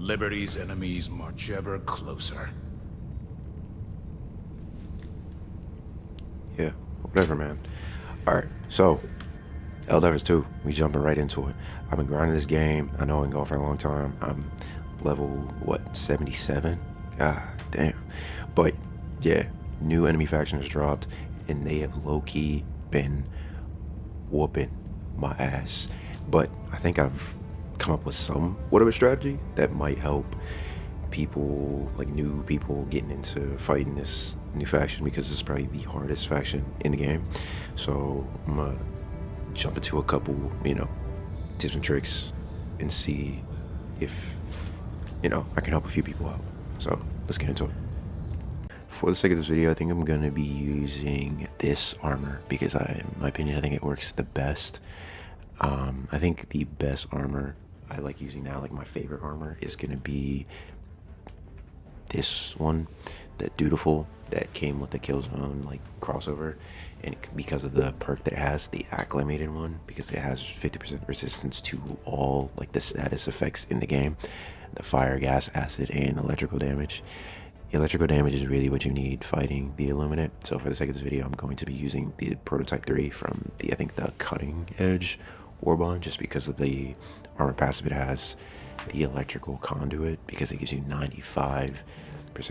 Liberty's enemies march ever closer. Yeah, whatever, man. Alright, so Helldivers 2, we jumping right into it. I've been grinding this game. I know I've been going for a long time. I'm level, what, 77? God damn. But, yeah, new enemy faction has dropped, and they have low-key been whooping my ass. But I think I've come up with somewhat of a strategy that might help people, like new people, getting into fighting this new faction, because this is probably the hardest faction in the game. So I'm gonna jump into a couple, tips and tricks and see if, I can help a few people out. So let's get into it. For the sake of this video, I think I'm gonna be using this armor because in my opinion, I think it works the best. I think the best armor I like using now, like my favorite armor, is gonna be this one, that Dutiful, that came with the Killzone like crossover, and because of the perk that it has, the acclimated one, because it has 50% resistance to all like the status effects in the game, the fire, gas, acid, and electrical damage. Electrical damage is really what you need fighting the Illuminate. So for the sake of this video, I'm going to be using the Prototype 3 from I think the Cutting Edge Warbond, just because of the armor passive it has. The electrical conduit, because it gives you 95%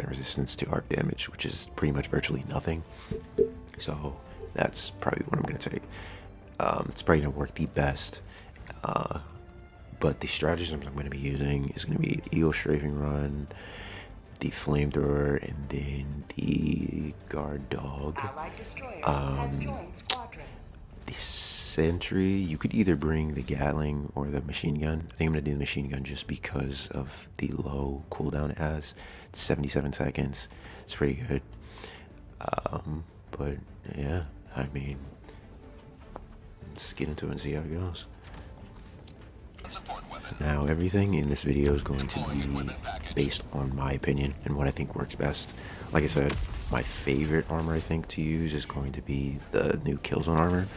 resistance to arc damage, which is pretty much virtually nothing. So that's probably what I'm going to take. It's probably going to work the best. But the stratagems I'm going to be using is going to be the Eagle Strafing Run, the Flamethrower, and then the Guard Dog. The Sentry, you could either bring the Gatling or the Machine Gun. I think I'm going to do the Machine Gun just because of the low cooldown it has. It's 77 seconds. It's pretty good. But yeah, I mean, let's get into it and see how it goes. Now, everything in this video is going to be based on my opinion and what I think works best. Like I said, my favorite armor I think to use is going to be the new Killzone armor,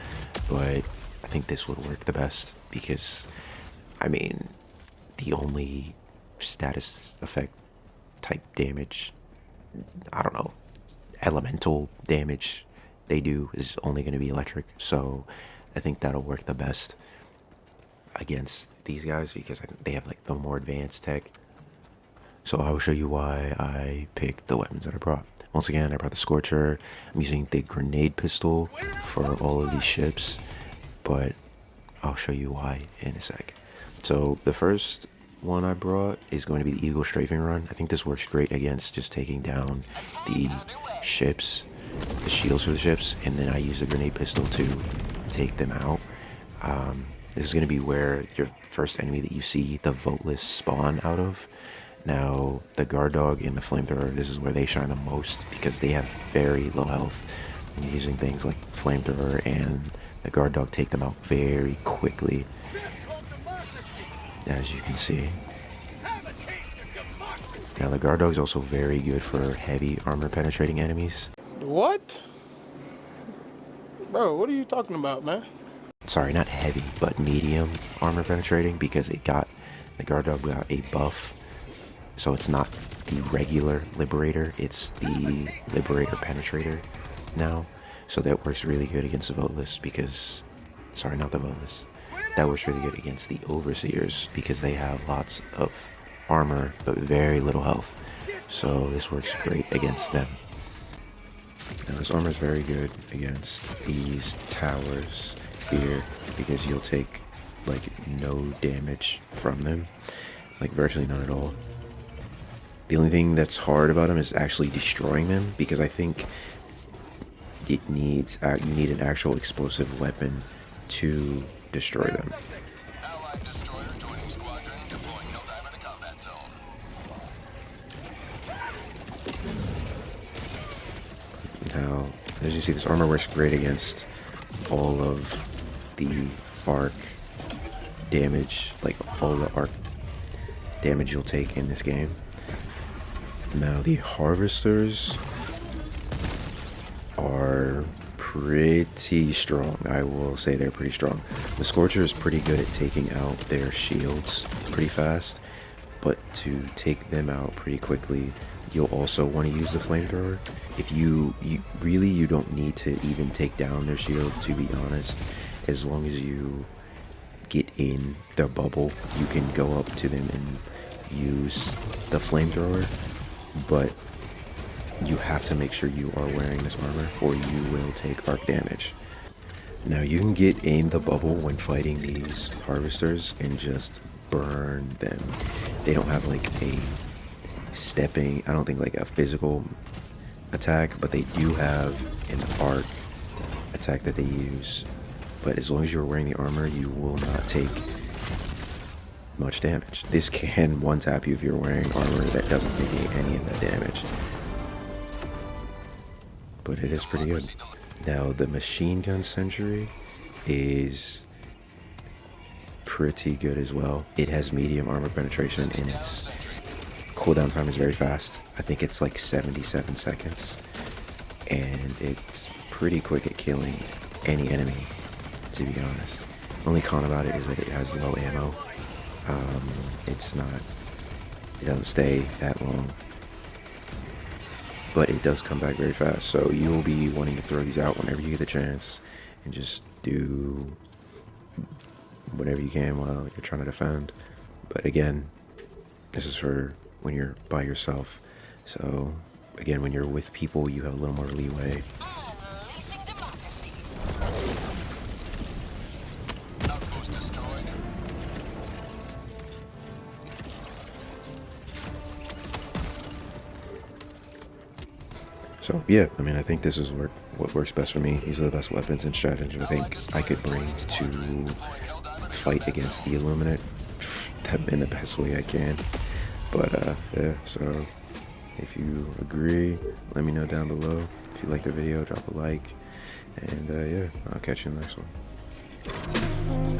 but I think this would work the best because, I mean, the only status effect type damage, I don't know, elemental damage they do is only going to be electric, so I think that'll work the best against these guys because they have like the more advanced tech. So I will show you why I picked the weapons that I brought. Once again, I brought the Scorcher. I'm using the grenade pistol for all of these ships, but I'll show you why in a sec. So the first one I brought is going to be the Eagle Strafing Run. I think this works great against just taking down the ships, the shields for the ships, and then I use the grenade pistol to take them out. This is going to be where your first enemy that you see the Voteless spawn out of. Now, the Guard Dog and the Flamethrower, this is where they shine the most because they have very low health. And using things like Flamethrower and the Guard Dog take them out very quickly, as you can see. Now, the Guard Dog is also very good for heavy armor penetrating enemies. What? Bro, what are you talking about, man? Sorry, not heavy, but medium armor penetrating, because the Guard Dog got a buff. So it's not the regular Liberator, it's the Liberator Penetrator now. So that works really good against the Voteless because, sorry, not the Voteless. That works really good against the Overseers because they have lots of armor but very little health. So this works great against them. Now this armor is very good against these towers here because you'll take like no damage from them, like virtually none at all. The only thing that's hard about them is actually destroying them, because I think it needs you need an actual explosive weapon to destroy them. Now, as you see, this armor works great against all of the arc damage, like all the arc damage you'll take in this game. Now, the Harvesters are pretty strong. I will say they're pretty strong. The Scorcher is pretty good at taking out their shields pretty fast, but to take them out pretty quickly, you'll also want to use the flamethrower. If you don't need to even take down their shield, to be honest. As long as you get in their bubble, you can go up to them and use the flamethrower, but you have to make sure you are wearing this armor or you will take arc damage. Now you can get in the bubble when fighting these harvesters and just burn them. They don't have like a stepping, I don't think like a physical attack, but they do have an arc attack that they use. But as long as you're wearing the armor, you will not take much damage. This can one tap you if you're wearing armor that doesn't negate any of that damage. But it is pretty good. Now the machine gun sentry is pretty good as well. It has medium armor penetration and its cooldown time is very fast. I think it's like 77 seconds. And it's pretty quick at killing any enemy, to be honest. Only con about it is that it has low ammo. It doesn't stay that long. But it does come back very fast, so you'll be wanting to throw these out whenever you get the chance and just do whatever you can while you're trying to defend. But again, this is for when you're by yourself. So again, when you're with people, you have a little more leeway. So yeah, I mean, I think this is what works best for me. These are the best weapons and strategies I think I could bring to fight against the Illuminate in the best way I can. But yeah, so if you agree, let me know down below. If you like the video, drop a like. And yeah, I'll catch you in the next one.